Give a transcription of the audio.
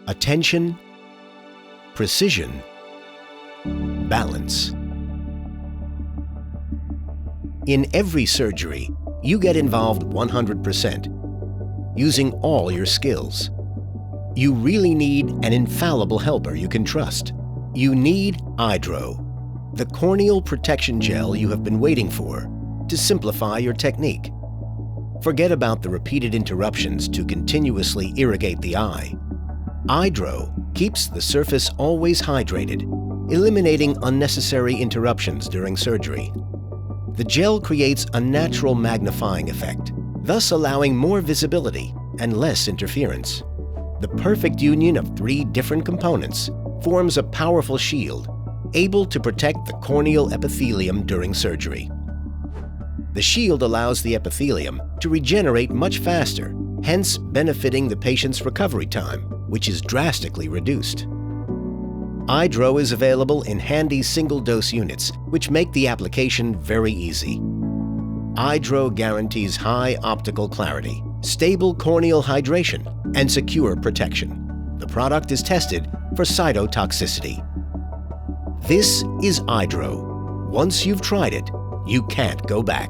attention, precision, balance. In every surgery, you get involved 100%, using all your skills. You really need an infallible helper you can trust. You need eyeDRO, the corneal protection gel you have been waiting for, to simplify your technique. Forget about the repeated interruptions to continuously irrigate the eye. eyeDRO keeps the surface always hydrated, eliminating unnecessary interruptions during surgery. The gel creates a natural magnifying effect, thus allowing more visibility and less interference. The perfect union of 3 different components forms a powerful shield, able to protect the corneal epithelium during surgery. The shield allows the epithelium to regenerate much faster, hence benefiting the patient's recovery time, which is drastically reduced. eyeDRO is available in handy single-dose units, which make the application very easy. eyeDRO guarantees high optical clarity, stable corneal hydration, and secure protection. The product is tested for cytotoxicity. This is eyeDRO. Once you've tried it, you can't go back.